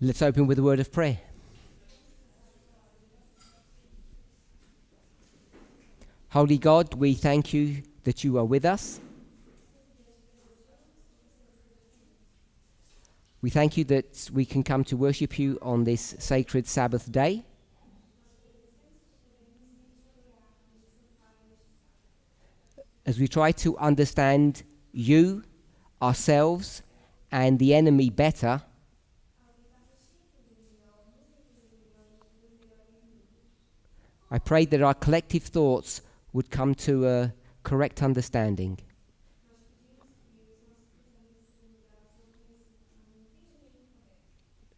Let's open with a word of prayer. Holy God, we thank you that you are with us. We thank you that we can come to worship you on this sacred Sabbath day. As we try to understand you, ourselves, and the enemy better, I pray that our collective thoughts would come to a correct understanding.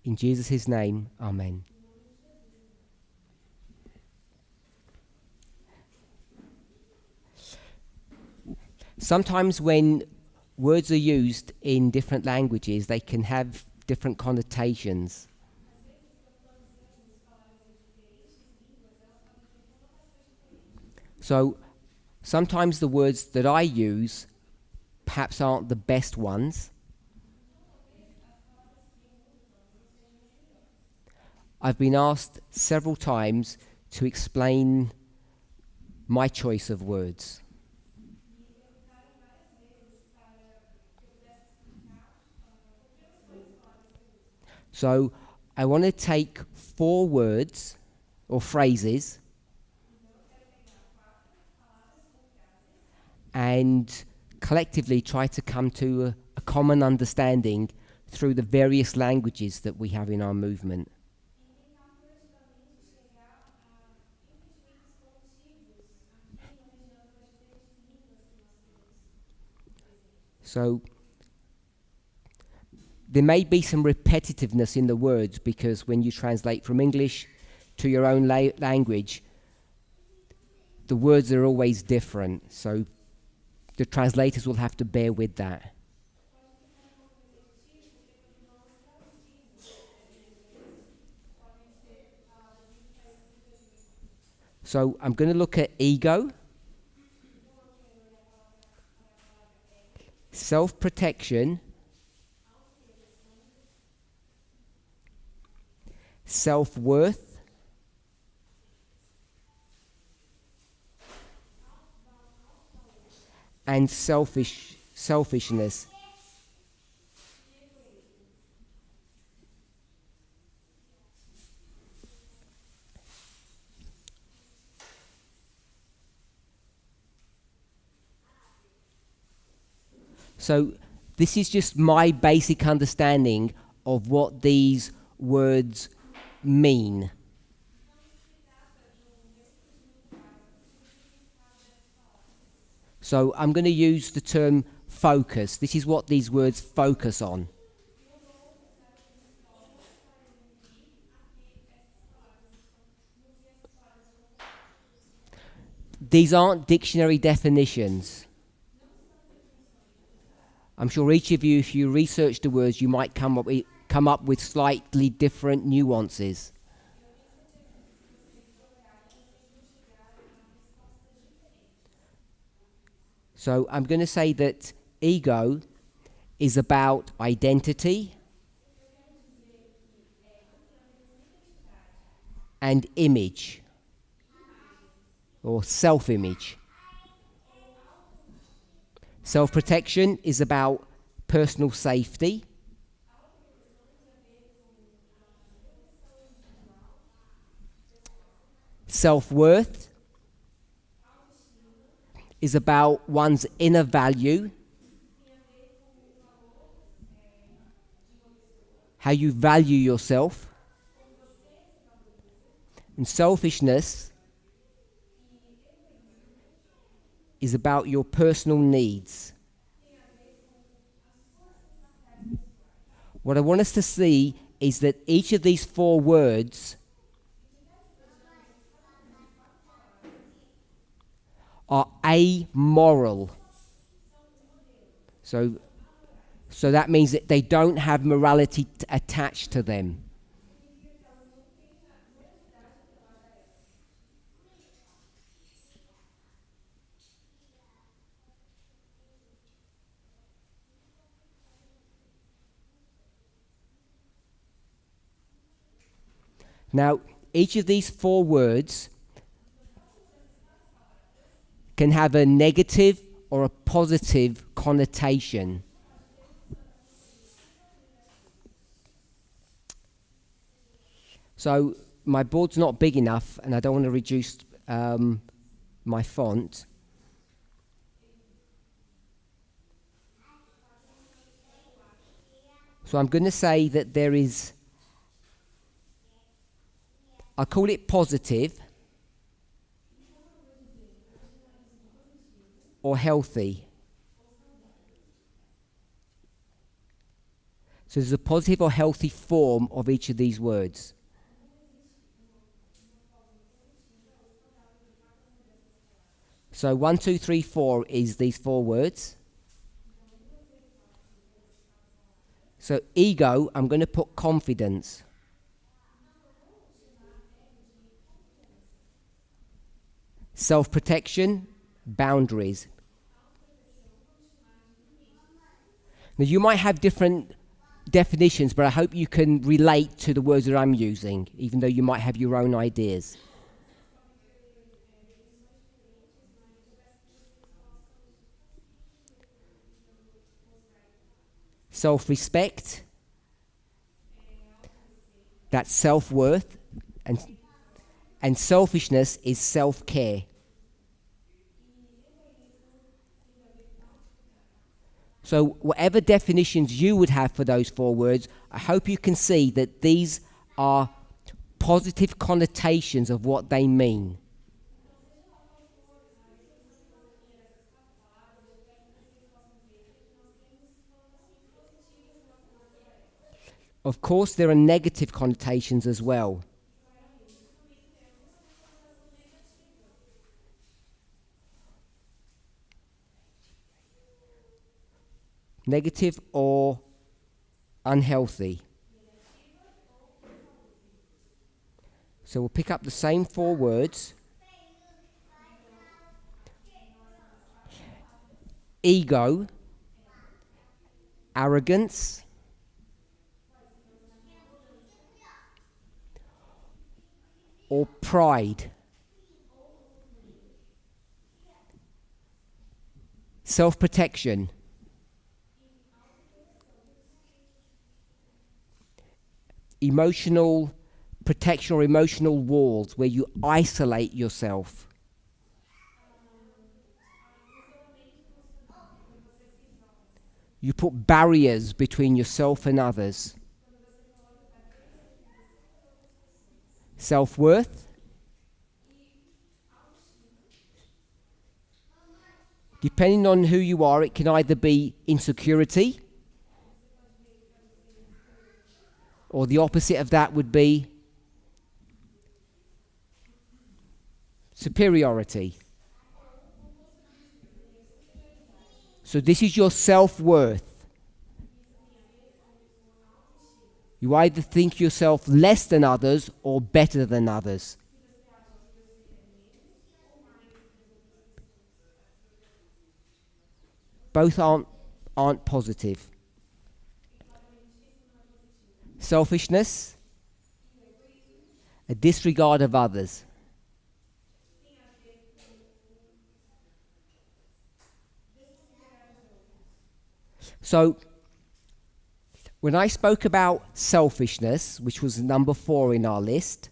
In Jesus' name, amen. Sometimes when words are used in different languages, they can have different connotations. So sometimes the words that I use perhaps aren't the best ones. I've been asked several times to explain my choice of words. So I want to take 4 words or phrases and collectively try to come to a common understanding through the various languages that we have in our movement. So there may be some repetitiveness in the words because when you translate from English to your own language, the words are always different. So the translators will have to bear with that. So I'm going to look at ego, self-protection, self-worth, and selfishness. So this is just my basic understanding of what these words mean. So I'm going to use the term focus. This is what these words focus on. These aren't dictionary definitions. I'm sure each of you, if you research the words, you might come up with slightly different nuances. So I'm going to say that ego is about identity and image, or self-image. Self-protection is about personal safety. Self-worth is about one's inner value, how you value yourself. And selfishness is about your personal needs. What I want us to see is that each of these 4 words are amoral. So that means that they don't have morality attached to them. Now, each of these four words can have a negative or a positive connotation. So my board's not big enough and I don't want to reduce my font. So I'm going to say that there is, I call it positive or healthy. So there's a positive or healthy form of each of these words. So 1, 2, 3, 4 is these four words. So ego, I'm going to put confidence. Self-protection, boundaries. Now you might have different definitions, but I hope you can relate to the words that I'm using, even though you might have your own ideas. Self-respect, that's self-worth, and selfishness is self-care. So whatever definitions you would have for those four words, I hope you can see that these are positive connotations of what they mean. Of course, there are negative connotations as well. Negative or unhealthy. So we'll pick up the same four words. Ego, arrogance, or pride. Self-protection. Emotional protection or emotional walls where you isolate yourself. You put barriers between yourself and others. Self-worth. Depending on who you are, it can either be insecurity, or the opposite of that would be superiority. So this is your self-worth. You either think yourself less than others or better than others. Both aren't positive. Selfishness, a disregard of others. So, when I spoke about selfishness, which was number 4 in our list,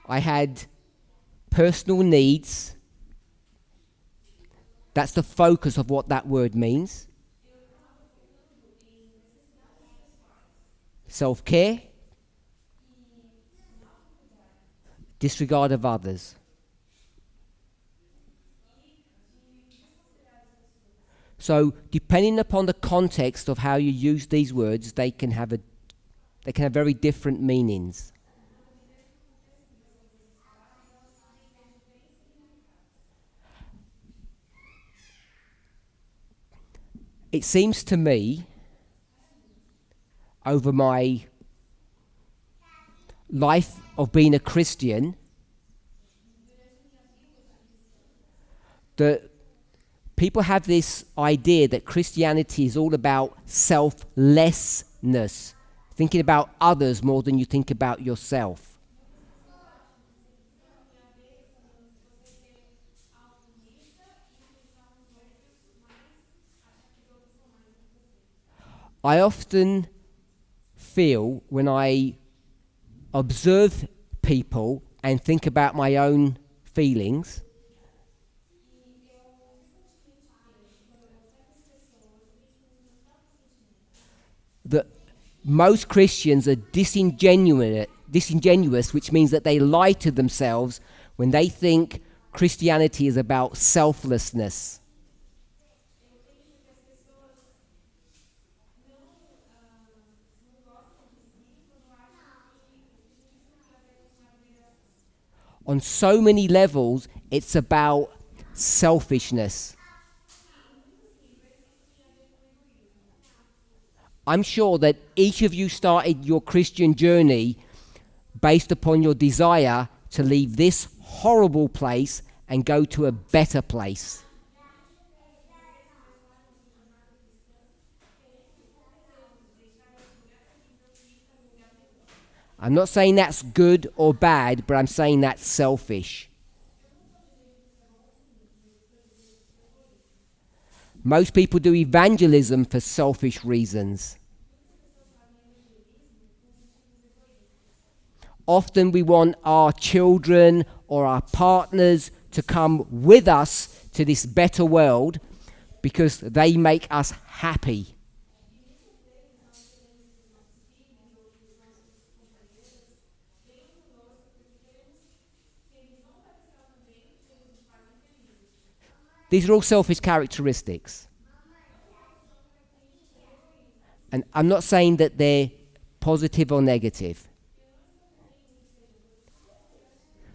I had personal needs. That's the focus of what that word means. Self-care, disregard of others. So, depending upon the context of how you use these words, they can have very different meanings. It seems to me, over my life of being a Christian, that people have this idea that Christianity is all about selflessness. selfishness, thinking about others more than you think about yourself. I often feel when I observe people and think about my own feelings that most Christians are disingenuous, which means that they lie to themselves when they think Christianity is about selflessness. On so many levels, it's about selfishness. I'm sure that each of you started your Christian journey based upon your desire to leave this horrible place and go to a better place. I'm not saying that's good or bad, but I'm saying that's selfish. Most people do evangelism for selfish reasons. Often we want our children or our partners to come with us to this better world because they make us happy. These are all selfish characteristics. And I'm not saying that they're positive or negative.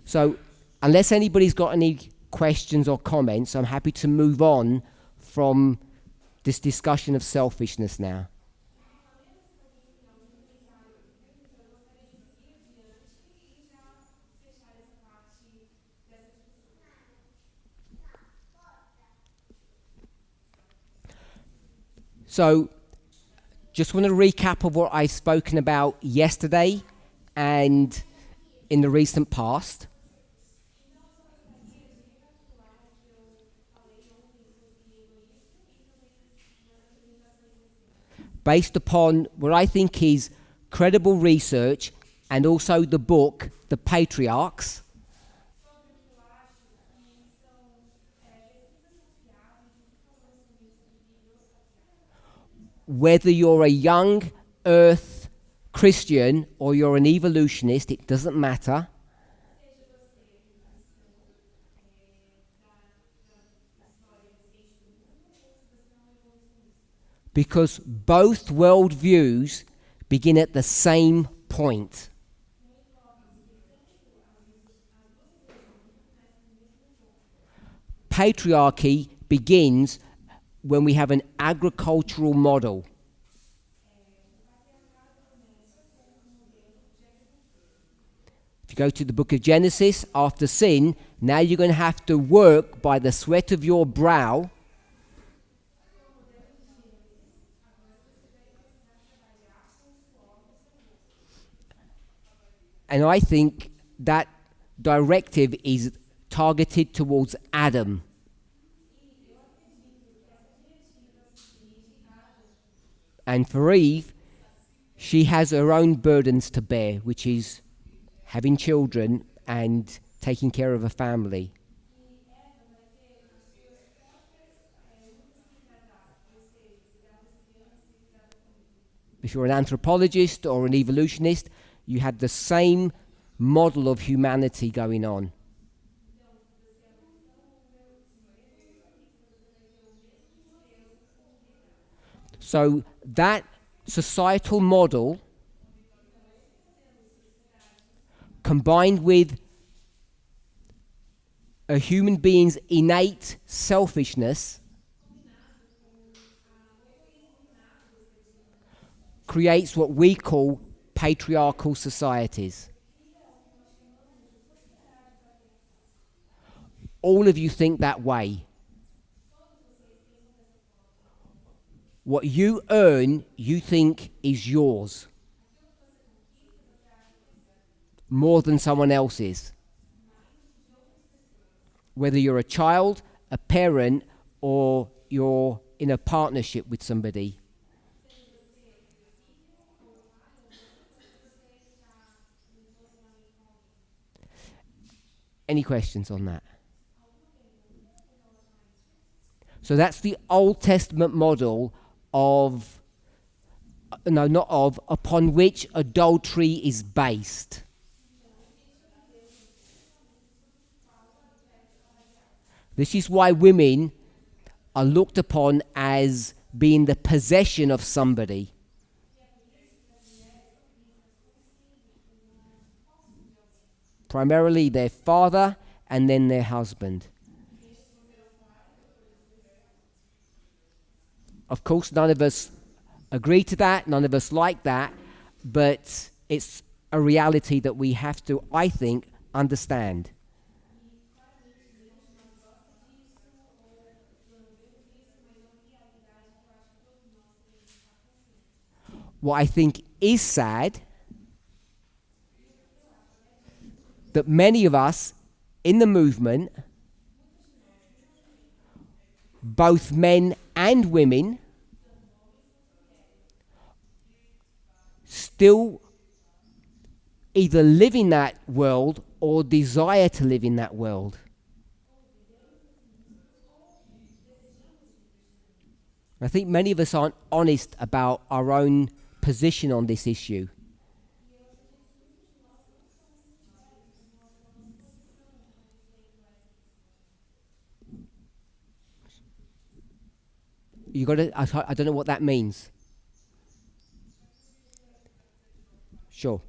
So, unless anybody's got any questions or comments, I'm happy to move on from this discussion of selfishness now. So, just want to recap of what I've spoken about yesterday and in the recent past. Based upon what I think is credible research and also the book, The Patriarchs. Whether you're a young earth Christian or you're an evolutionist, it doesn't matter. Because both worldviews begin at the same point. Patriarchy begins when we have an agricultural model. If you go to the book of Genesis, after sin, now you're going to have to work by the sweat of your brow and I think that directive is targeted towards Adam. And for Eve, she has her own burdens to bear, which is having children and taking care of a family. If you're an anthropologist or an evolutionist, you had the same model of humanity going on. So that societal model, combined with a human being's innate selfishness, creates what we call patriarchal societies. All of you think that way. What you earn, you think is yours more than someone else's. Whether you're a child, a parent, or you're in a partnership with somebody. Any questions on that? So that's the Old Testament model of, no, not of, upon which adultery is based. This is why women are looked upon as being the possession of somebody. Primarily their father and then their husband. Of course, none of us agree to that, none of us like that, but it's a reality that we have to, I think, understand. What I think is sad, that many of us in the movement, both men and women, still either live in that world or desire to live in that world. I think many of us aren't honest about our own position on this issue. You got to. I don't know what that means. Sure.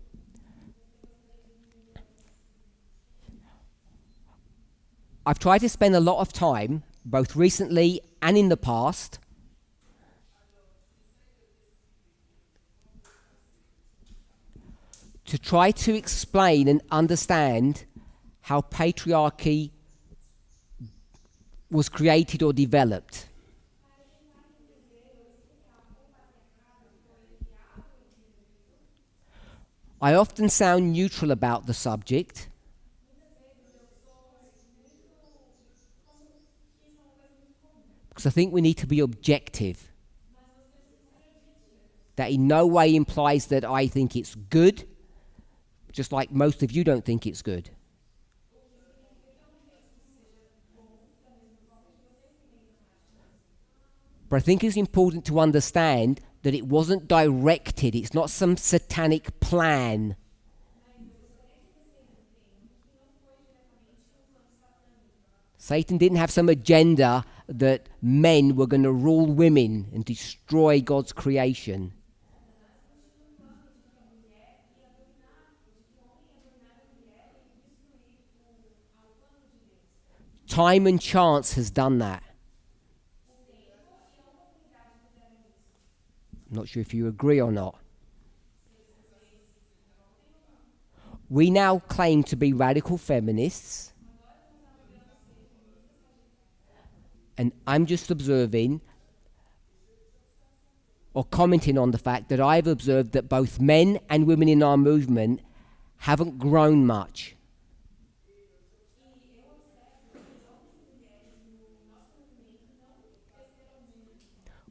I've tried to spend a lot of time, both recently and in the past, to try to explain and understand how patriarchy was created or developed. I often sound neutral about the subject, because I think we need to be objective. That in no way implies that I think it's good, just like most of you don't think it's good. But I think it's important to understand that it wasn't directed, it's not some satanic plan. Satan didn't have some agenda that men were going to rule women and destroy God's creation. Time and chance has done that. I'm not sure if you agree or not. We now claim to be radical feminists, and I'm just observing or commenting on the fact that I've observed that both men and women in our movement haven't grown much.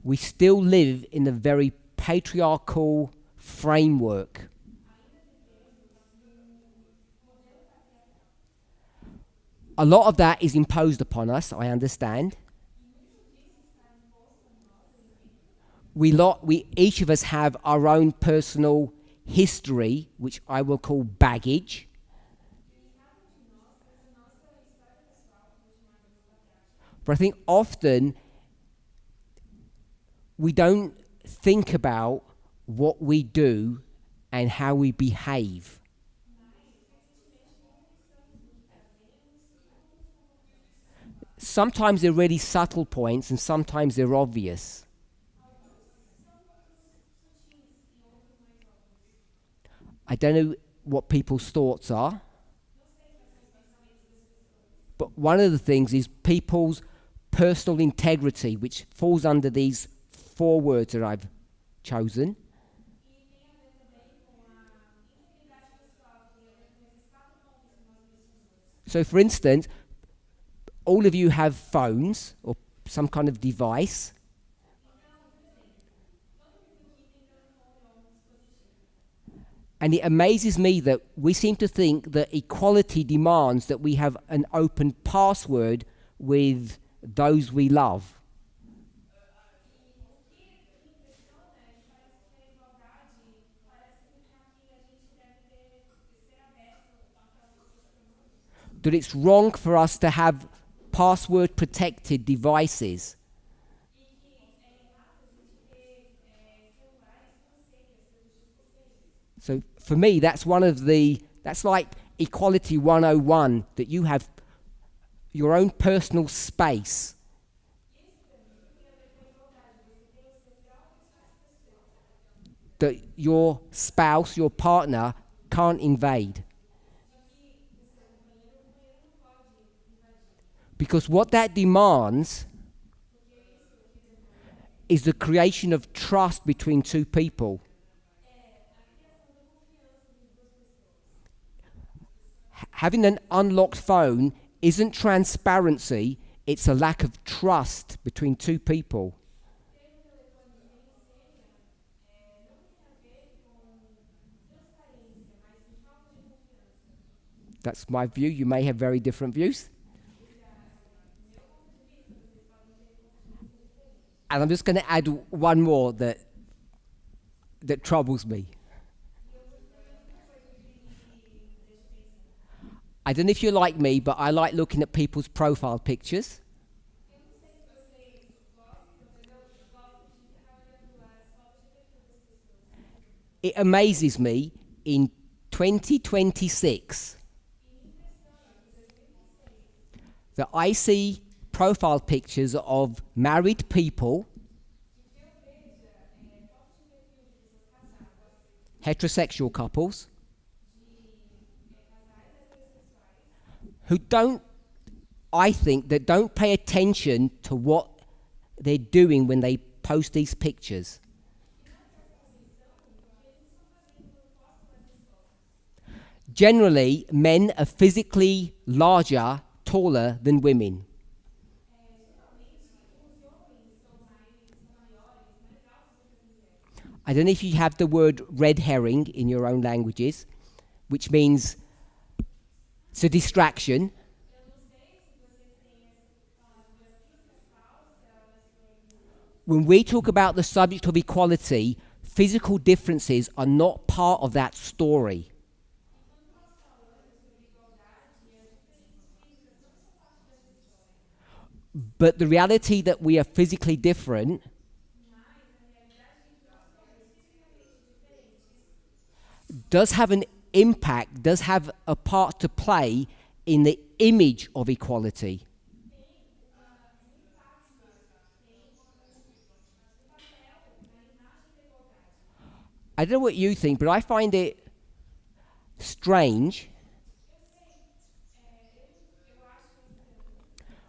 We still live in a very patriarchal framework. A lot of that is imposed upon us, I understand. We each of us have our own personal history, which I will call baggage. But I think often we don't think about what we do and how we behave. Sometimes they're really subtle points and sometimes they're obvious. I don't know what people's thoughts are, but one of the things is people's personal integrity, which falls under these 4 words that I've chosen. So, for instance, all of you have phones or some kind of device. And it amazes me that we seem to think that equality demands that we have an open password with those we love. That it's wrong for us to have password protected devices. So for me, that's like equality 101, that you have your own personal space. That your spouse, your partner, can't invade. Because what that demands is the creation of trust between two people. Having an unlocked phone isn't transparency, it's a lack of trust between two people. That's my view. You may have very different views. And I'm just going to add one more that troubles me. I don't know if you're like me, but I like looking at people's profile pictures. It amazes me in 2026 that I see profile pictures of married people, heterosexual couples, who don't pay attention to what they're doing when they post these pictures. Generally, men are physically larger, taller than women. I don't know if you have the word red herring in your own languages, which means it's a distraction. When we talk about the subject of equality, physical differences are not part of that story. But the reality that we are physically different does have an impact, does have a part to play in the image of equality. I don't know what you think, but I find it strange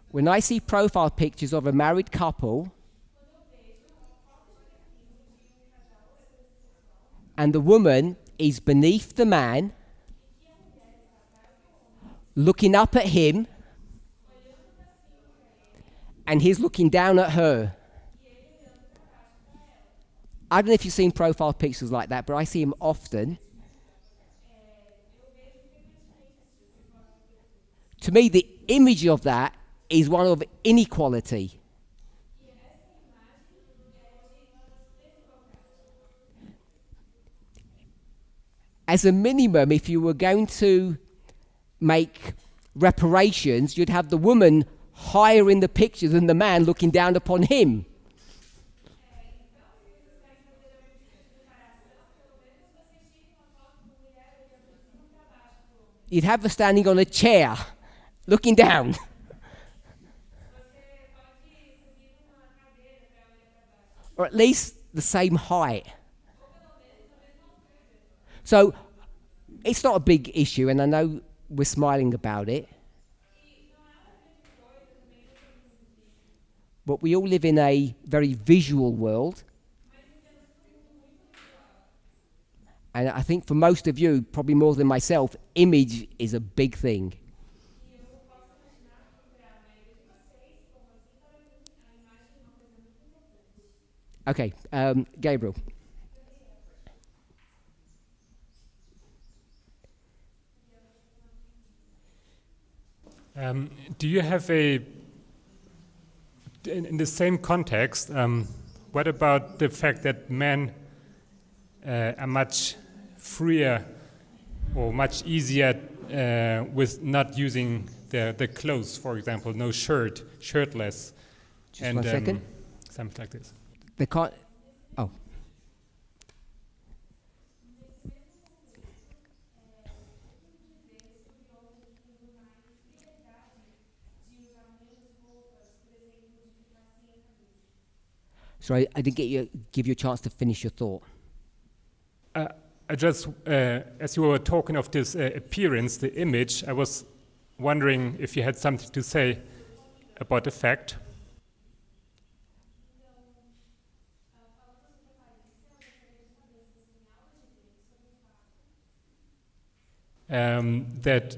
when I see profile pictures of a married couple and the woman is beneath the man, looking up at him, and he's looking down at her. I don't know if you've seen profile pictures like that, but I see them often. To me, the image of that is one of inequality. As a minimum, if you were going to make reparations, you'd have the woman higher in the picture than the man looking down upon him. You'd have her standing on a chair, looking down. Or at least the same height. So, it's not a big issue, and I know we're smiling about it. But we all live in a very visual world. And I think for most of you, probably more than myself, image is a big thing. Okay, Gabriel. Do you have in the same context, what about the fact that men are much freer or much easier with not using the clothes, for example, no shirt, shirtless, Just and 1 second. Something like this. They can't. Oh. Sorry, I didn't give you a chance to finish your thought. I just, as you were talking of this appearance, the image, I was wondering if you had something to say about the fact that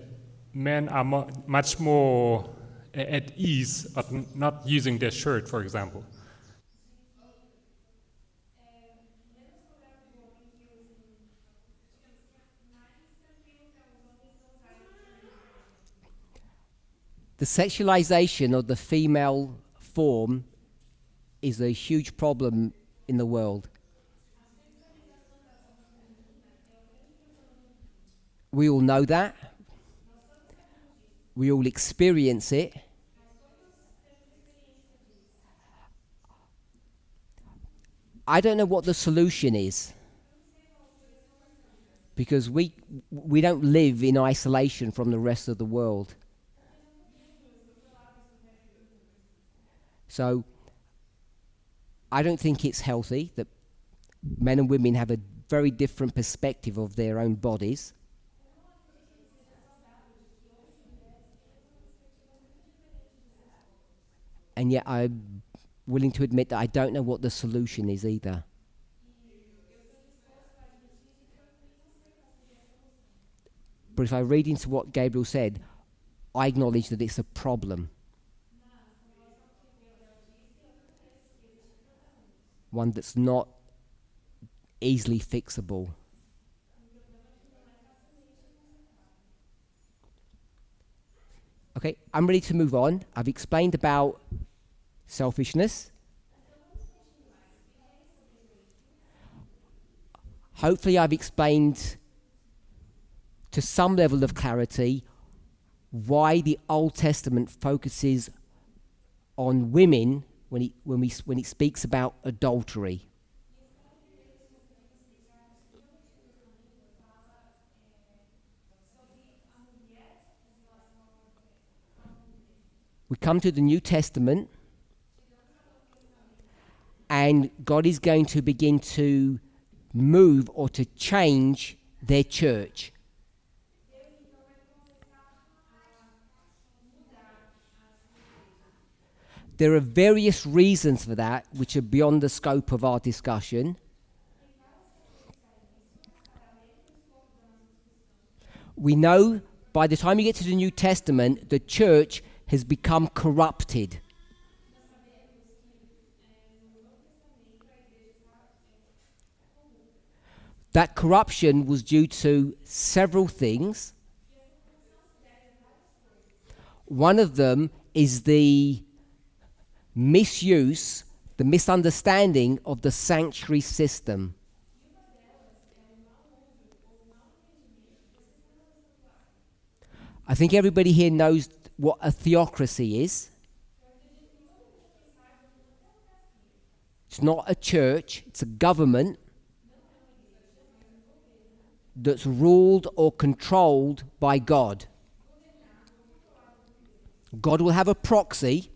men are much more at ease of not using their shirt, for example. The sexualization of the female form is a huge problem in the world. We all know that. We all experience it. I don't know what the solution is, because we don't live in isolation from the rest of the world. So I don't think it's healthy that men and women have a very different perspective of their own bodies. And yet I'm willing to admit that I don't know what the solution is either. But if I read into what Gabriel said, I acknowledge that it's a problem. One that's not easily fixable. Okay, I'm ready to move on. I've explained about selfishness. Hopefully I've explained to some level of clarity why the Old Testament focuses on women when it speaks about adultery. We come to the New Testament, and God is going to begin to move or to change their church. There are various reasons for that, which are beyond the scope of our discussion. We know by the time you get to the New Testament, the church has become corrupted. That corruption was due to several things. One of them is the misuse, the misunderstanding of the sanctuary system. I think everybody here knows what a theocracy is. It's not a church, it's a government that's ruled or controlled by God. God will have a proxy,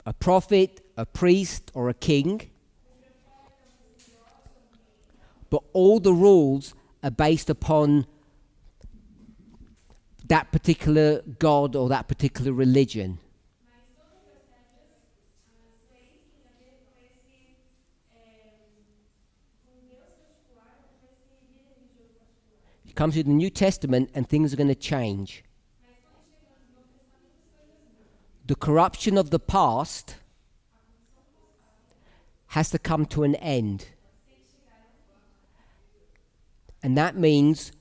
a prophet, a priest, or a king, but all the rules are based upon that particular god or that particular religion. You come to the New Testament and things are going to change. The corruption of the past has to come to an end. And that means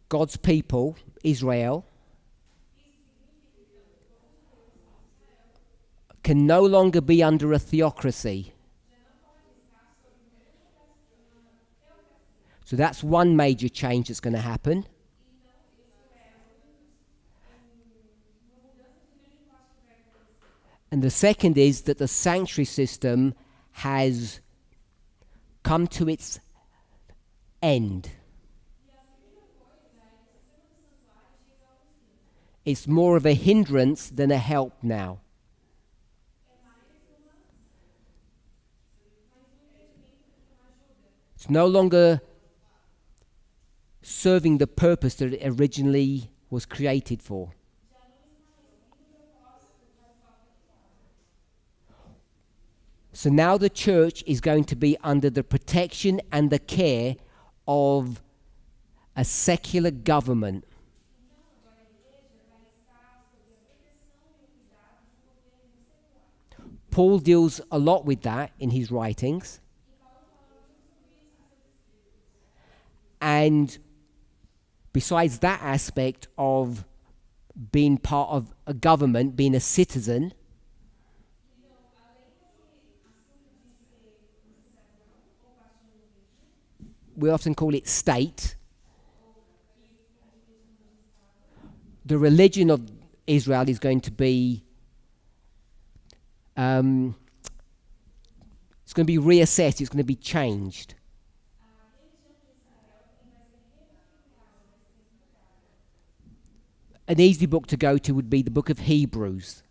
God's people, Israel, can no longer be under a theocracy. So that's one major change that's going to happen. And the second is that the sanctuary system has come to its end. It's more of a hindrance than a help now. It's no longer serving the purpose that it originally was created for. So now the church is going to be under the protection and the care of a secular government. Paul deals a lot with that in his writings. And besides that aspect of being part of a government, being a citizen, we often call it state. The religion of Israel is going to be it's going to be reassessed, it's going to be changed. An easy book to go to would be the book of Hebrews.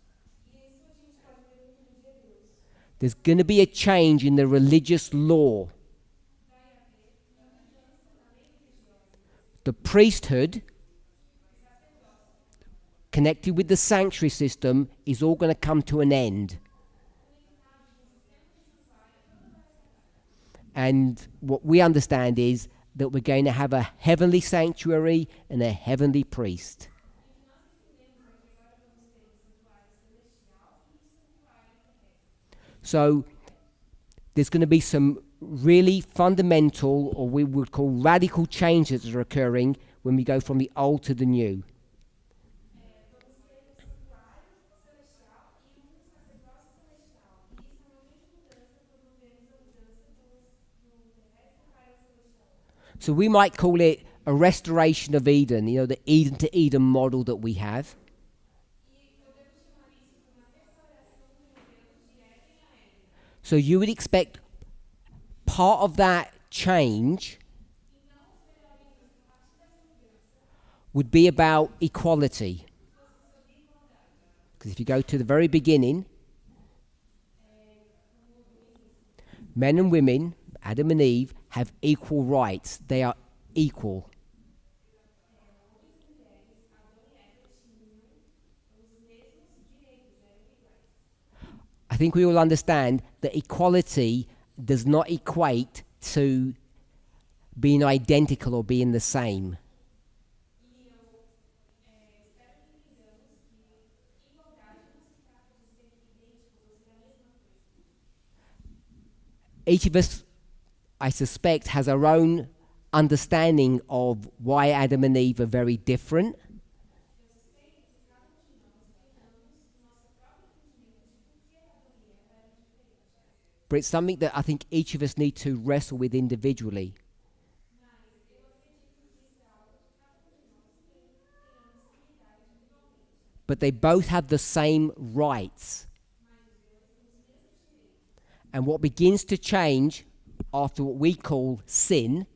There's going to be a change in the religious law. The priesthood, connected with the sanctuary system, is all going to come to an end. And what we understand is that we're going to have a heavenly sanctuary and a heavenly priest. So there's going to be some really fundamental, or we would call radical changes that are occurring when we go from the old to the new. So we might call it a restoration of Eden, the Eden to Eden model that we have. So you would expect part of that change would be about equality. Because if you go to the very beginning, men and women, Adam and Eve, have equal rights. They are equal. I think we all understand that equality does not equate to being identical or being the same. Each of us, I suspect, has our own understanding of why Adam and Eve are very different. But it's something that I think each of us need to wrestle with individually. But they both have the same rights. And what begins to change after what we call sin,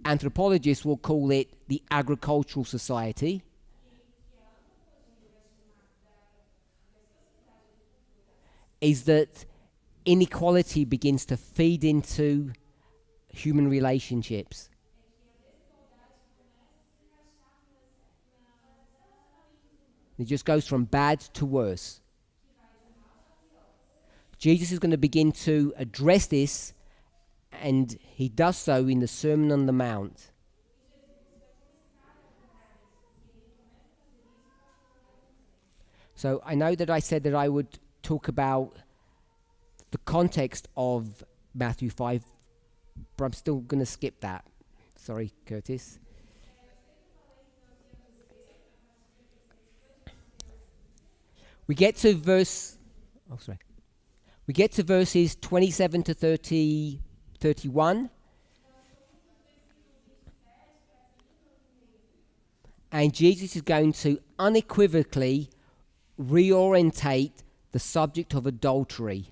anthropologists will call it the agricultural society, is that inequality begins to feed into human relationships. It just goes from bad to worse. Jesus is going to begin to address this, and he does so in the Sermon on the Mount. So I know that I said that I would talk about the context of Matthew 5, but I'm still going to skip that. Sorry, Curtis. We get to verses 27 to 31. And Jesus is going to unequivocally reorientate the subject of adultery.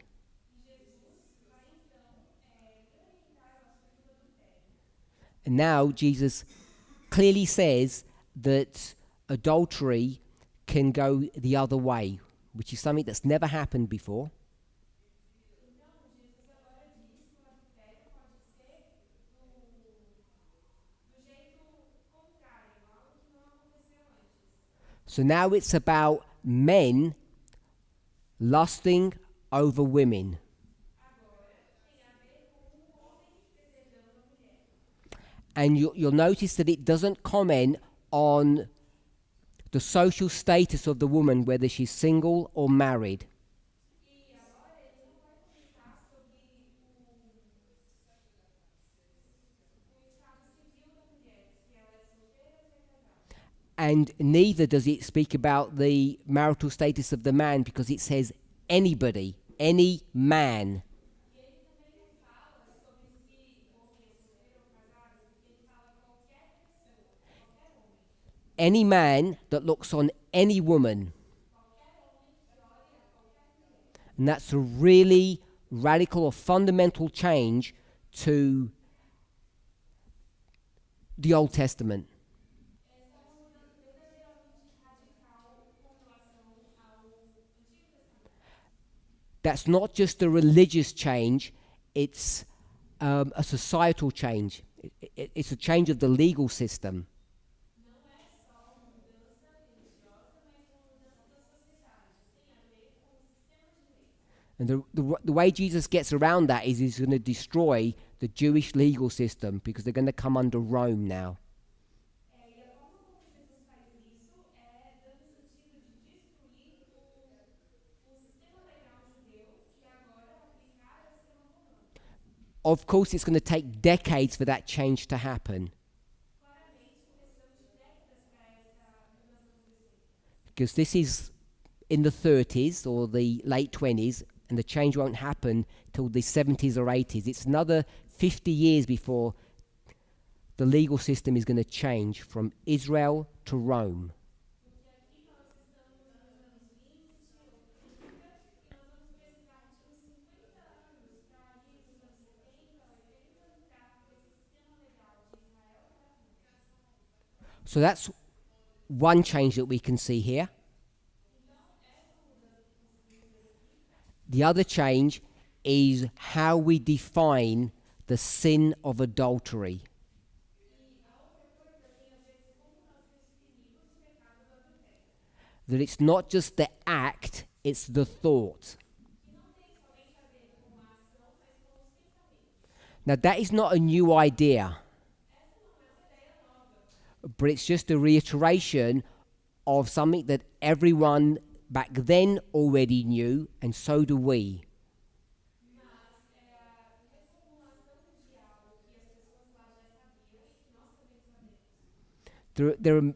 And now Jesus clearly says that adultery can go the other way, which is something that's never happened before. So now it's about men lusting over women. And you'll notice that it doesn't comment on the social status of the woman, whether she's single or married. And neither does it speak about the marital status of the man, because it says anybody, any man. Any man that looks on any woman. And that's a really radical or fundamental change to the Old Testament. That's not just a religious change, it's a societal change. It's a change of the legal system. And the way Jesus gets around that is he's going to destroy the Jewish legal system, because they're going to come under Rome now. Of course, it's going to take decades for that change to happen. Because this is in the 30s or the late 20s, and the change won't happen till the 70s or 80s. It's another 50 years before the legal system is going to change from Israel to Rome. So that's one change that we can see here. The other change is how we define the sin of adultery. That it's not just the act, it's the thought. Now that is not a new idea, but it's just a reiteration of something that everyone back then already knew, and so do we. There are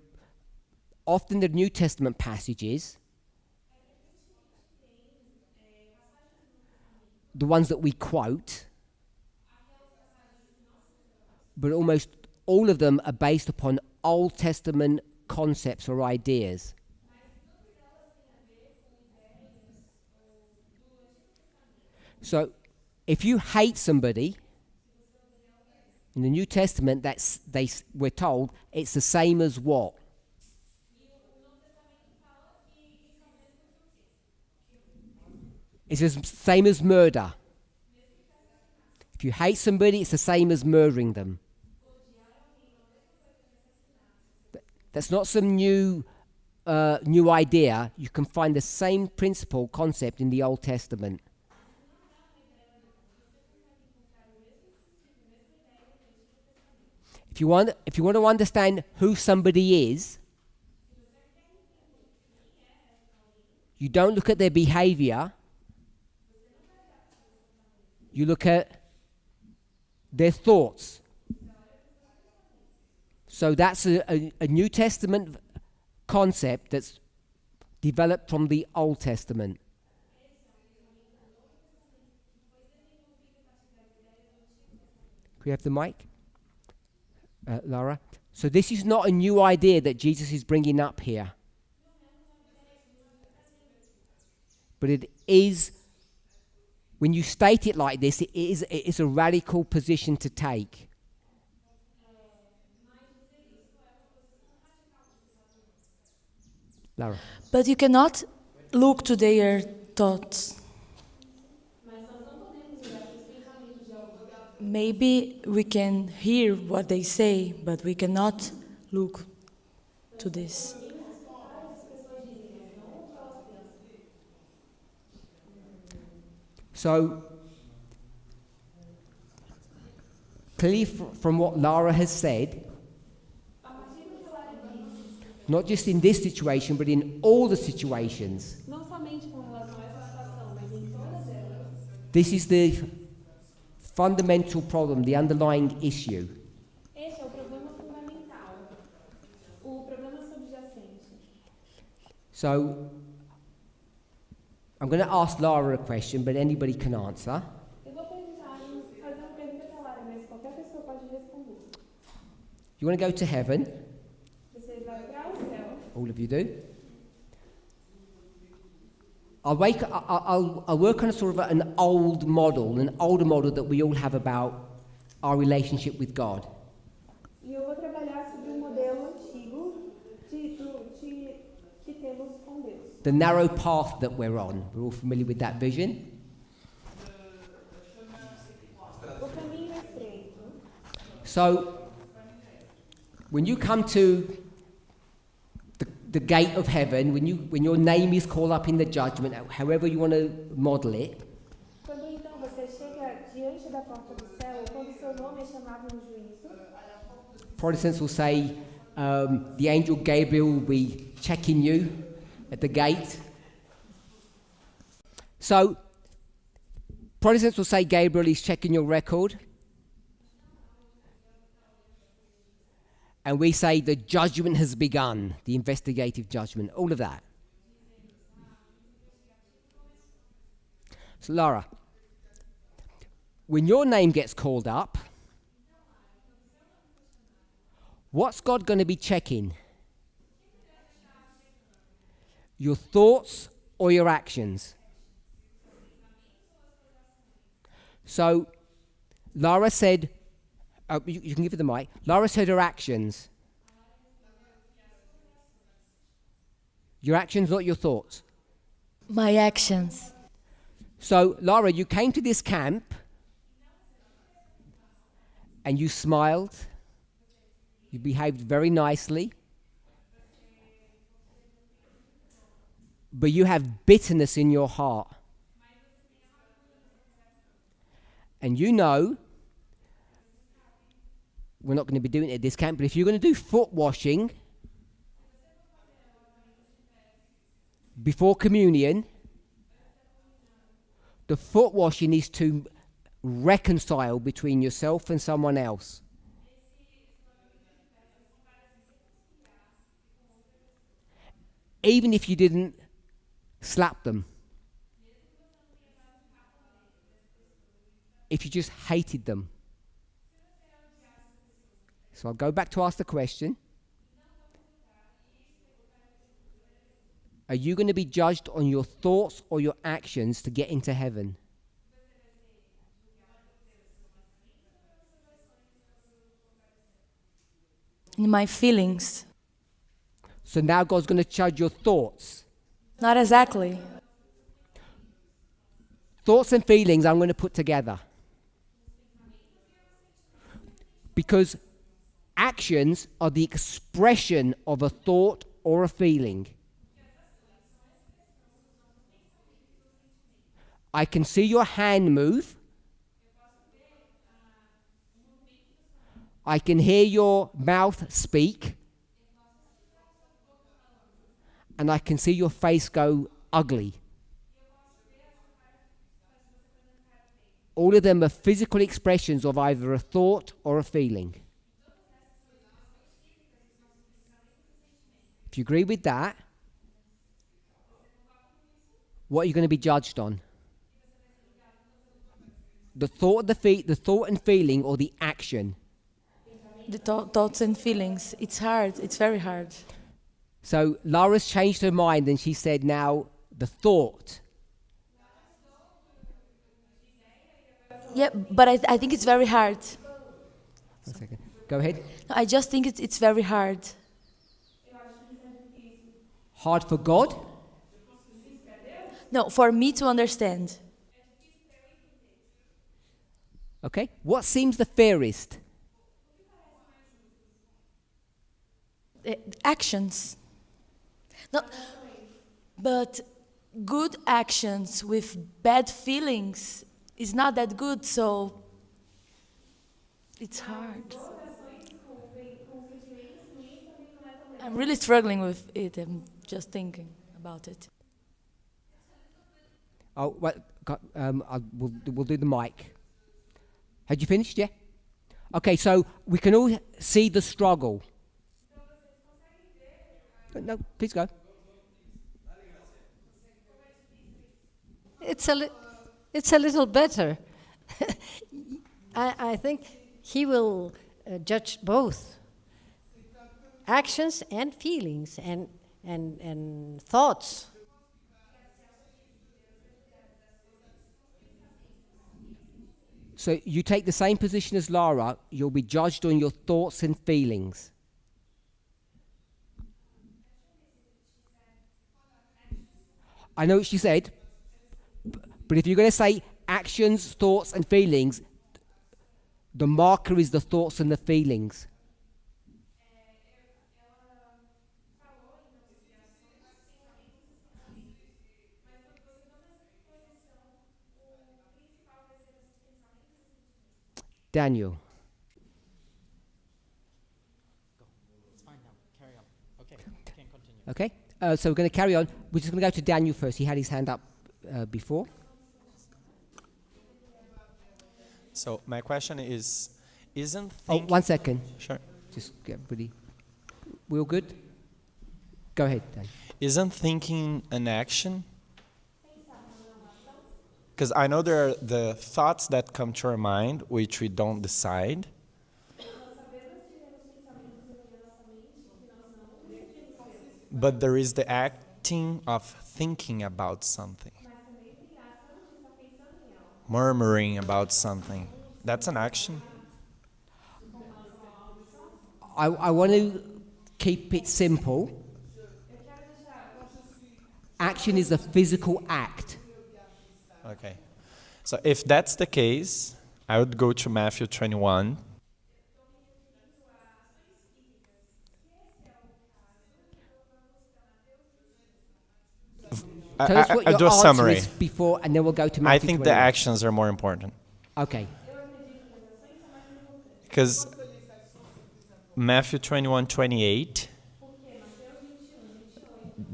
often the New Testament passages, the ones that we quote, but almost all of them are based upon Old Testament concepts or ideas. So, if you hate somebody, in the New Testament, we're told it's the same as what? It's the same as murder. If you hate somebody, it's the same as murdering them. That's not some new idea. You can find the same principle, concept in the Old Testament. If you want to understand who somebody is, you don't look at their behavior. You look at their thoughts. So that's a New Testament concept that's developed from the Old Testament. Can we have the mic, Laura? So this is not a new idea that Jesus is bringing up here. But it is, when you state it like this, it is a radical position to take. Laura. But you cannot look to their thoughts. Maybe we can hear what they say, but we cannot look to this. So, clearly from what Lara has said, not just in this situation, but in all the situations, this is the fundamental problem, the underlying issue. Esse é o problema fundamental, o problema subjacente. So, I'm going to ask Lara a question, but anybody can answer. Eu vou fazer uma pergunta para a Lara, mas qualquer pessoa pode responder. You want to go to heaven? Você vai para o céu. All of you do. I'll work on a sort of an older model that we all have about our relationship with God. E eu vou trabalhar sobre um modelo antigo que temos com Deus. The narrow path that we're on. We're all familiar with that vision. O caminho é estreito. So, when you come to the gate of heaven, when your name is called up in the judgment, however you want to model it, Quando então você chega diante da porta do céu, ou quando seu nome é chamado no juízo, Protestants will say the angel Gabriel will be checking you at the gate. So, Protestants will say Gabriel is checking your record. And we say the judgment has begun, the investigative judgment, all of that. So, Laura, when your name gets called up, what's God going to be checking? Your thoughts or your actions? So, Laura said, you can give her the mic. Laura said her actions. Your actions, not your thoughts. My actions. So, Laura, you came to this camp and you smiled. You behaved very nicely. But you have bitterness in your heart. And you know, we're not going to be doing it at this camp, but if you're going to do foot washing before communion, the foot washing is to reconcile between yourself and someone else. Even if you didn't slap them. If you just hated them. So I'll go back to ask the question. Are you going to be judged on your thoughts or your actions to get into heaven? In my feelings. So now God's going to judge your thoughts. Not exactly. Thoughts and feelings I'm going to put together. Because actions are the expression of a thought or a feeling. I can see your hand move. I can hear your mouth speak. And I can see your face go ugly. All of them are physical expressions of either a thought or a feeling. If you agree with that, what are you going to be judged on? The thought, the thought and feeling, or the action? The thoughts and feelings. It's hard. It's very hard. So Lara's changed her mind and she said now the thought. Yeah, but I think it's very hard. 1 second. Go ahead. I just think it's very hard. Hard for God? No, for me to understand. Okay. What seems the fairest? Actions. No, but good actions with bad feelings is not that good, so it's hard. I'm really struggling with it. I'm just thinking about it. Oh, well, we'll do the mic. Had you finished? Yeah? Okay, so we can all see the struggle. No, please go. It's a little better. I think he will judge both actions and feelings and thoughts. So you take the same position as Lara, you'll be judged on your thoughts and feelings. I know what she said, but if you're going to say actions, thoughts, and feelings, the marker is the thoughts and the feelings. Daniel. It's fine now. Carry on. Okay, you can continue. Okay, so we're going to carry on. We're just going to go to Daniel first. He had his hand up before. So my question is, isn't Oh, thinking... 1 second. Sure. Just get everybody. We all good? Go ahead, Daniel. Isn't thinking an action? Because I know there are the thoughts that come to our mind, which we don't decide. But there is the acting of thinking about something. Murmuring about something. That's an action. I want to keep it simple. Action is a physical act. Okay. So if that's the case, I would go to Matthew 21. Tell us what I your do a answer summary. is before, and then we'll go to I Matthew think the 21. actions are more important. Okay. Because Matthew 21:28,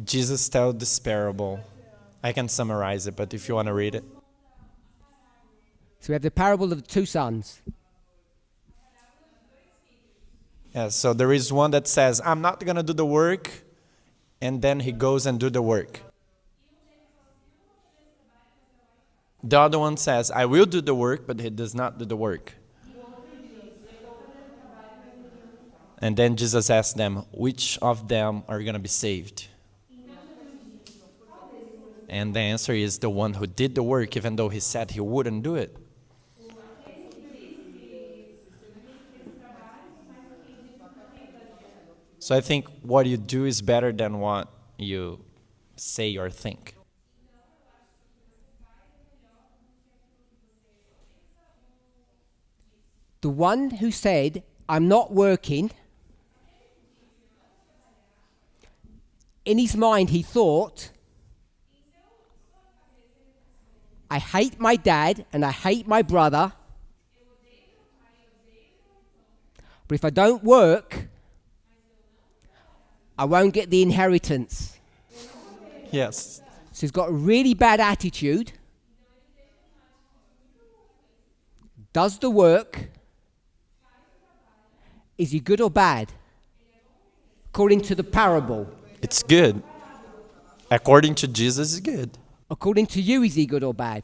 Jesus tells this parable. I can summarize it, but if you want to read it. So we have the parable of the two sons. Yeah, so there is one that says, I'm not going to do the work, and then he goes and do the work. The other one says, I will do the work, but he does not do the work. And then Jesus asked them, which of them are going to be saved? And the answer is the one who did the work, even though he said he wouldn't do it. So I think what you do is better than what you say or think. The one who said I'm not working. In his mind, he thought, I hate my dad and I hate my brother, but if I don't work, I won't get the inheritance. Yes. So he's got a really bad attitude, does the work. Is he good or bad? According to the parable. It's good. According to Jesus, it's good. According to you, is he good or bad?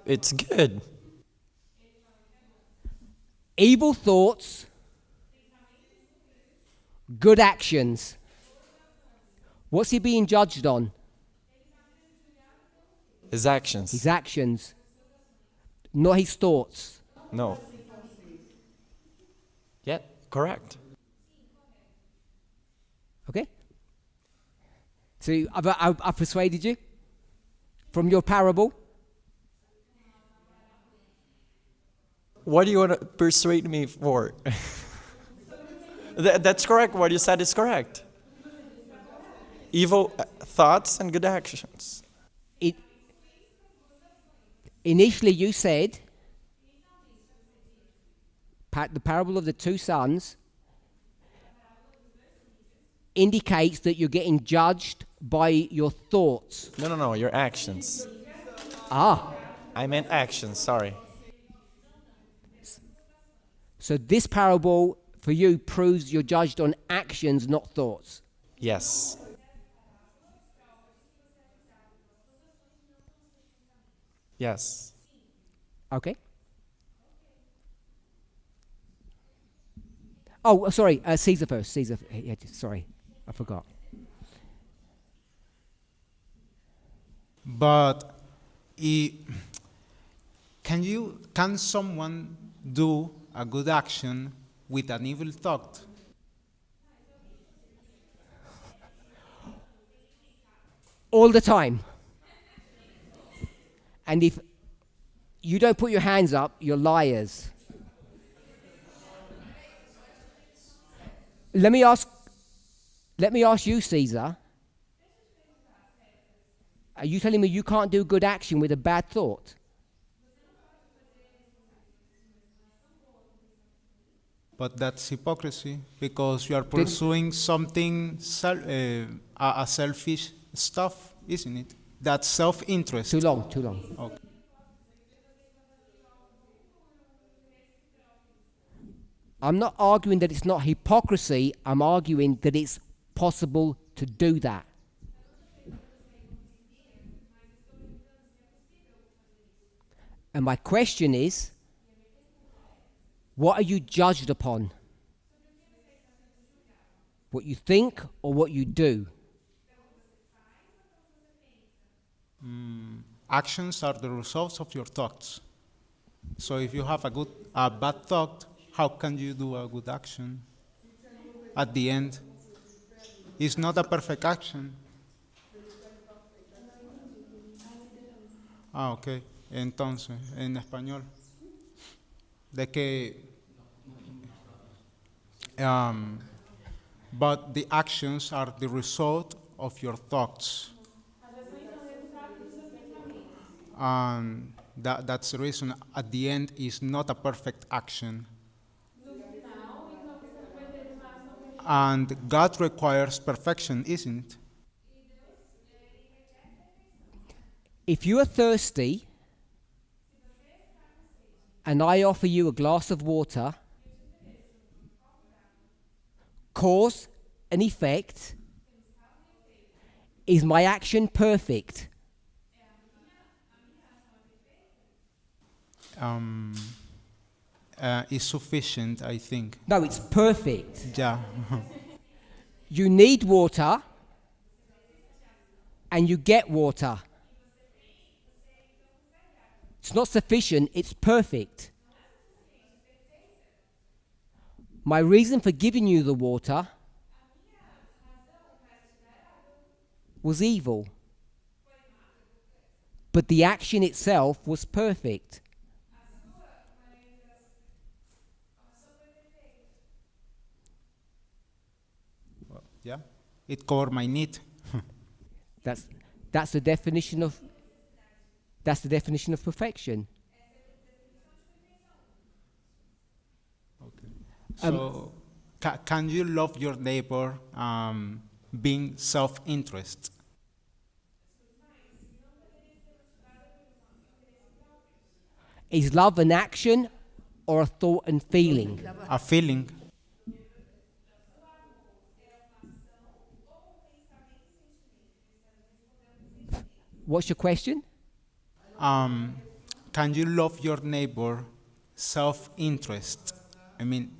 It's good. Evil thoughts, good actions. What's he being judged on? His actions. His actions, not his thoughts. No. Yeah, correct. Okay? So I've persuaded you from your parable. What do you want to persuade me for? That's correct. What you said is correct. Evil thoughts and good actions. Initially, you said the parable of the two sons indicates that you're getting judged by your thoughts. No, your actions. Ah, I meant actions, sorry. so this parable for you proves you're judged on actions, not thoughts. Yes. Yes. Okay. Oh, sorry, Caesar first. Caesar, yeah, sorry, I forgot. But can someone do a good action with an evil thought? All the time. And if you don't put your hands up, you're liars. Let me ask you, Caesar. Are you telling me you can't do good action with a bad thought? But that's hypocrisy because you are pursuing something, a selfish stuff, isn't it? That's self-interest. Too long. Okay. I'm not arguing that it's not hypocrisy. I'm arguing that it's possible to do that. And my question is, what are you judged upon? What you think or what you do? Actions are the results of your thoughts. So if you have a bad thought, how can you do a good action? At the end, it's not a perfect action. Ok. Entonces, en español, de que, but the actions are the result of your thoughts. And that's the reason at the end is not a perfect action. And God requires perfection, isn't it? If you are thirsty and I offer you a glass of water, cause and effect, is my action perfect? Is sufficient, I think. No, it's perfect. Yeah. You need water and you get water. It's not sufficient, it's perfect. My reason for giving you the water was evil, but the action itself was perfect. Yeah, it covered my need. That's the definition of perfection. So, can you love your neighbor being self-interest? Is love an action or a thought and feeling? A feeling. What's your question? Can you love your neighbor self-interest? I mean,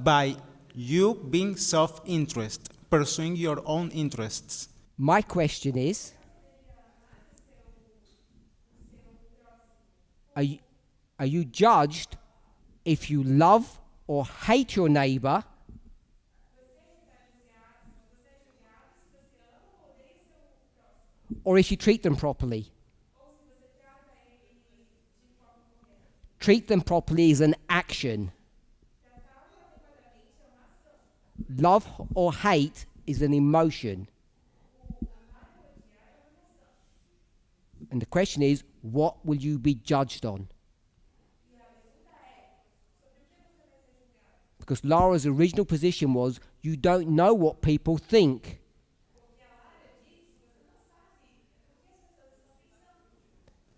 by you being self-interest, pursuing your own interests. My question is, are you judged if you love or hate your neighbor, or if you treat them properly? Treat them properly is an action. Love or hate is an emotion. And the question is, what will you be judged on? Because Lara's original position was, you don't know what people think.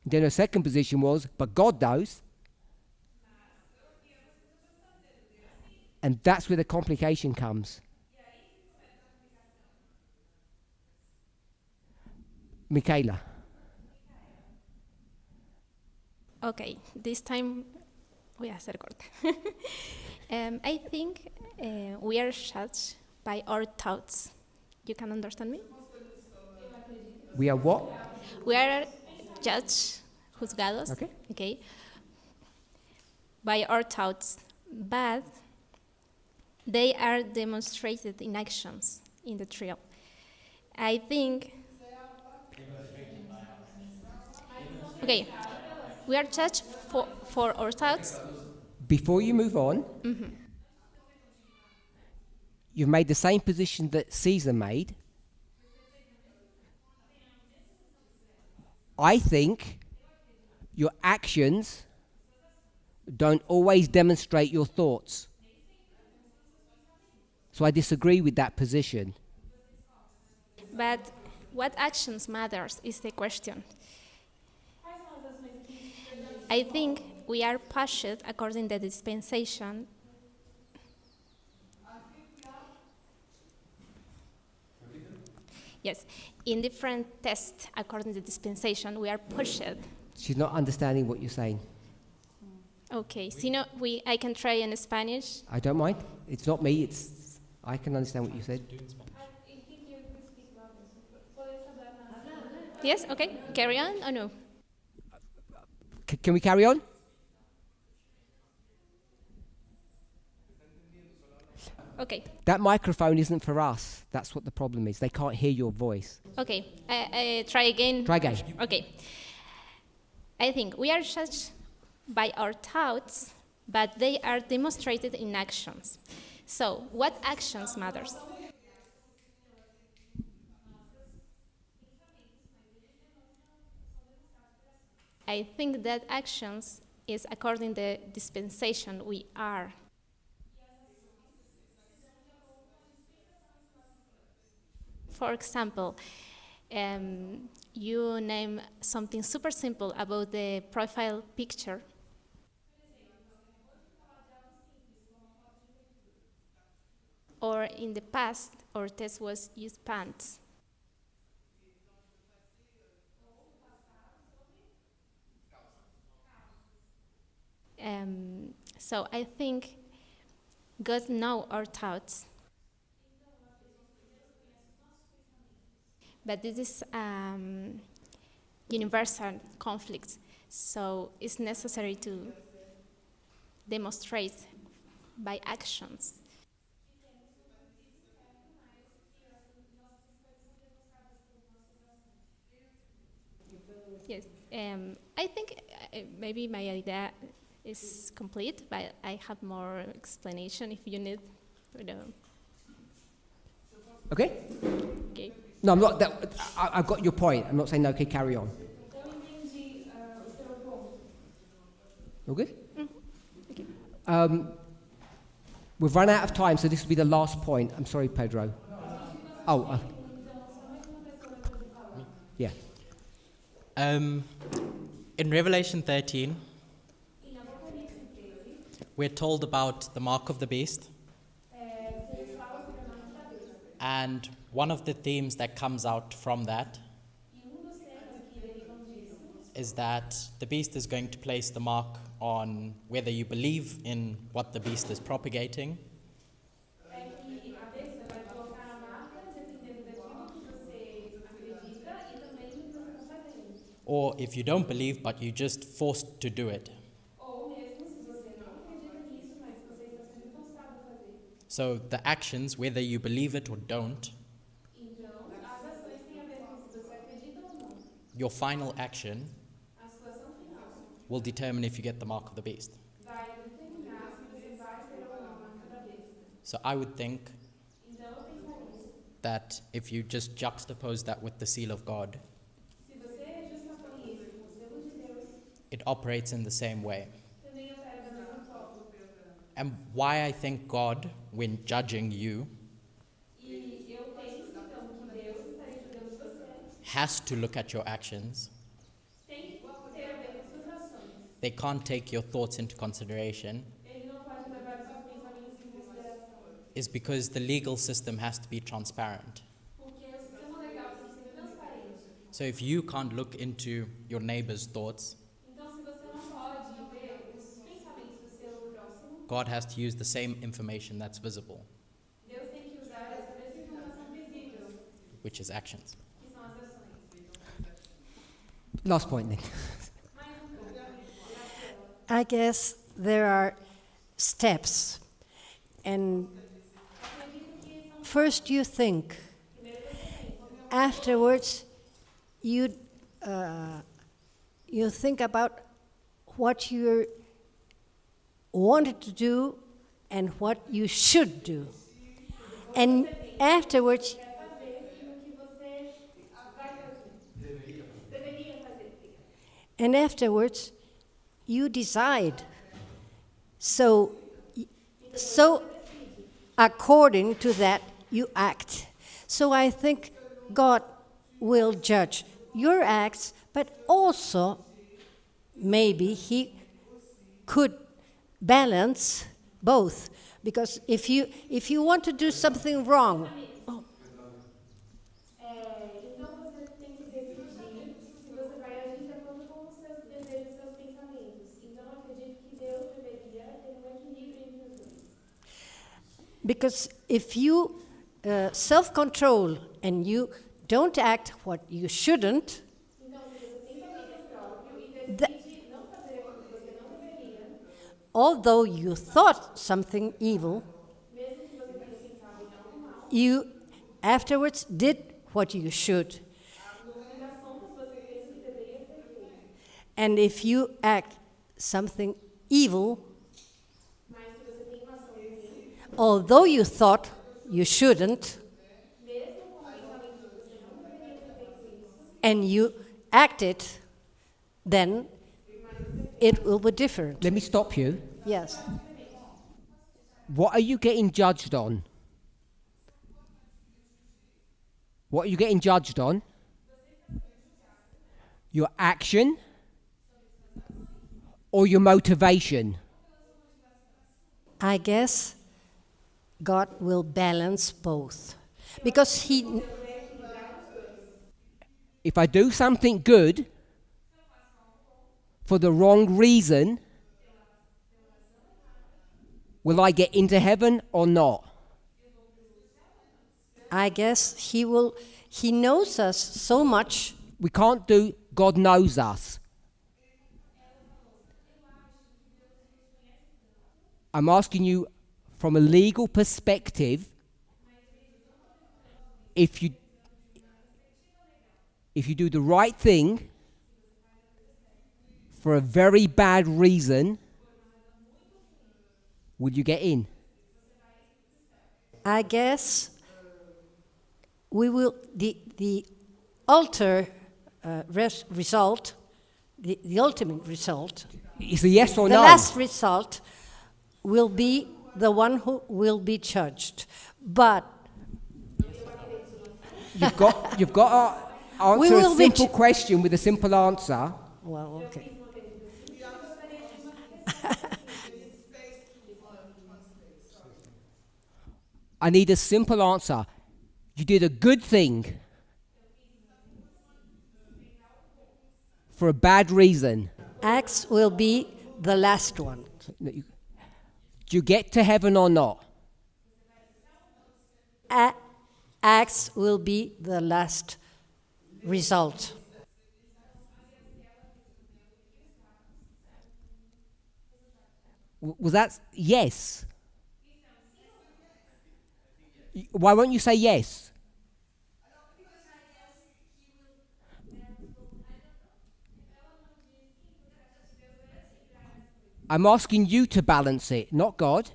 Then her second position was, but God knows. And that's where the complication comes. Michaela. Okay, this time voy a hacer corte. I think we are judged by our thoughts. You can understand me? We are what? We are judged, juzgados, okay, by our thoughts, but they are demonstrated in actions in the trial. I think, okay, we are judged for our thoughts. Before you move on, you've made the same position that Caesar made. I think your actions don't always demonstrate your thoughts. So I disagree with that position. But what actions matters is the question. I think we are pushed according to the dispensation. Yes, in different tests according to the dispensation, we are pushed. She's not understanding what you're saying. Okay, so I can try in Spanish. I don't mind. It's not me. I can understand what you said. Yes, okay, carry on or no? Can we carry on? Okay. That microphone isn't for us. That's what the problem is. They can't hear your voice. Okay, I try again. Try again. Okay. I think we are judged by our thoughts, but they are demonstrated in actions. So, what actions matters? I think that actions is according to the dispensation we are. For example, you name something super simple about the profile picture. Or in the past, our test was use pants. So I think God knows our thoughts. But this is universal conflict, so it's necessary to demonstrate by actions. Yes, I think maybe my idea is complete, but I have more explanation if you need. Okay? Okay. No, I'm not. I've got your point. I'm not saying no. Okay, carry on. Eu entendi o seu ponto. Okay. We've run out of time, so this will be the last point. I'm sorry, Pedro. Oh, yeah. In Revelation 13, we're told about the mark of the beast. And one of the themes that comes out from that is that the beast is going to place the mark on whether you believe in what the beast is propagating, or if you don't believe but you're just forced to do it. So the actions, whether you believe it or don't, your final action will determine if you get the mark of the beast. So I would think that if you just juxtapose that with the seal of God, it operates in the same way. And why I think God, when judging you, has to look at your actions. They can't take your thoughts into consideration, is because the legal system has to be transparent. So if you can't look into your neighbor's thoughts, God has to use the same information that's visible, which is actions. Last point, then. I guess there are steps. And first you think, afterwards you think about what you wanted to do and what you should do. And afterwards, you decide. So according to that, you act. So I think God will judge your acts, but also maybe He could balance both. Because if you want to do something wrong, Então você tem que decidir se você vai agir de acordo com os seus desejos e seus pensamentos. Então eu acredito que Deus deveria ter equilíbrio entre os dois. because if you self-control and you don't act what you shouldn't, Então se você tem domínio próprio e decide não fazer aquilo que você não deveria, although you thought something evil, mesmo que você tenha pensado em algo mal, you afterwards did what you should. no fim das contas você fez o que deveria ter feito. And if you act something evil, Mas se você tem uma ação ruim, although you thought you shouldn't, mesmo com o pensamento de que você não deveria ter feito isso, and you act it, then it will be different. Let me stop you. Yes. What are you getting judged on? What are you getting judged on? Your action or your motivation? I guess God will balance both. Because He, If I do something good for the wrong reason, will I get into heaven or not? I guess He knows us so much. We can't do God knows us. I'm asking you from a legal perspective, if you do the right thing for a very bad reason, will you get in? I guess we will the result, the ultimate result, It's a yes or the no. last result will be the one who will be judged. But You've got to We answer a will be simple question with a simple answer. well, okay. I need a simple answer. You did a good thing for a bad reason. Acts will be the last one. Do you get to heaven or not? Acts will be the last result. Was that yes? Why won't you say yes? I'm asking you to balance it, not God.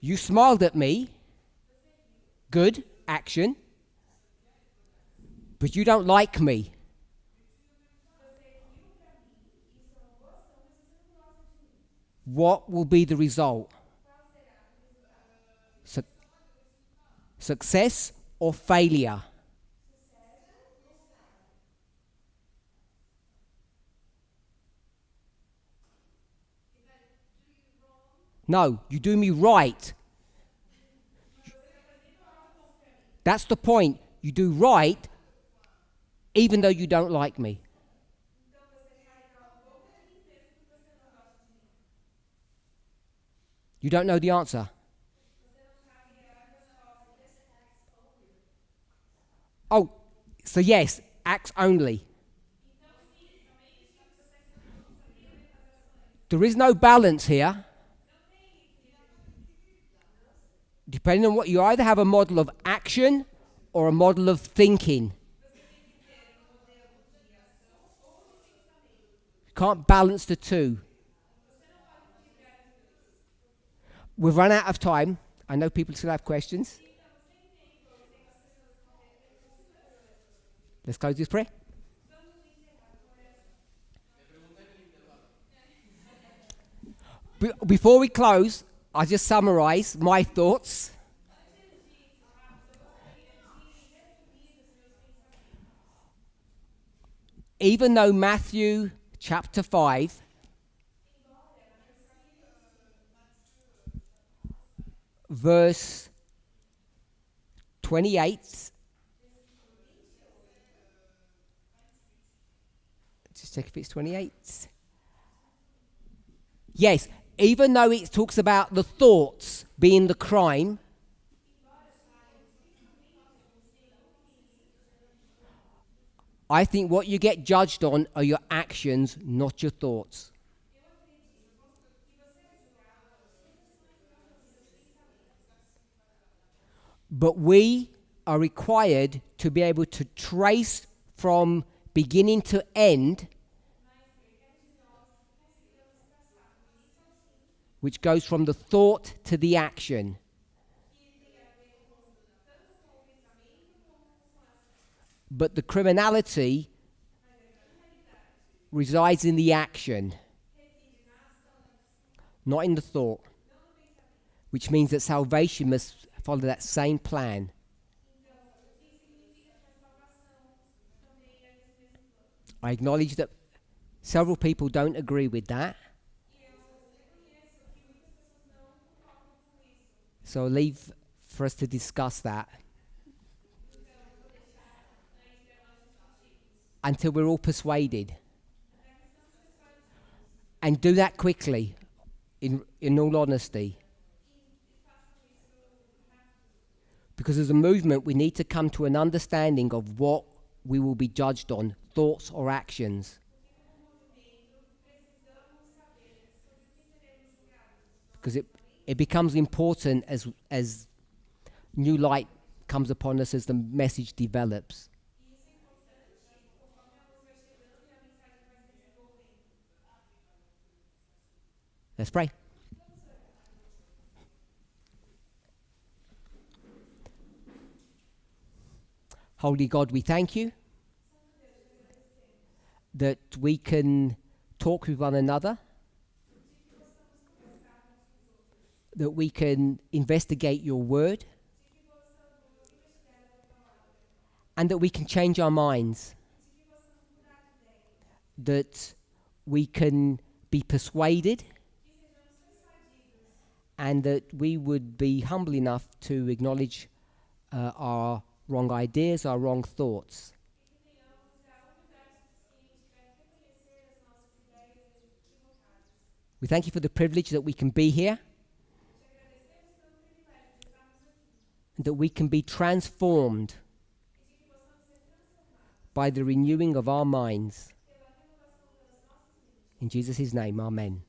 You smiled at me. Good action. But you don't like me. What will be the result? Success or failure? No, you do me right. That's the point. You do right even though you don't like me. You don't know the answer. Oh, so yes, acts only. There is no balance here. Depending on what you either have a model of action or a model of thinking. You can't balance the two. We've run out of time. I know people still have questions. Let's close this prayer. Before we close, I'll just summarize my thoughts. Even though Matthew chapter 5 verse 28, just check if it's 28. Yes, even though it talks about the thoughts being the crime, I think what you get judged on are your actions, not your thoughts. But we are required to be able to trace from beginning to end, which goes from the thought to the action. But the criminality resides in the action, not in the thought, which means that salvation must follow that same plan. I acknowledge that several people don't agree with that. So I'll leave for us to discuss that until we're all persuaded. And do that quickly, in all honesty. Because as a movement, we need to come to an understanding of what we will be judged on, thoughts or actions. Because it becomes important as new light comes upon us, as the message develops. Let's pray. Holy God, we thank you that we can talk with one another, that we can investigate your word, and that we can change our minds, that we can be persuaded, and that we would be humble enough to acknowledge our wrong ideas, our wrong thoughts. We thank you for the privilege that we can be here, and that we can be transformed by the renewing of our minds. In Jesus' name, amen.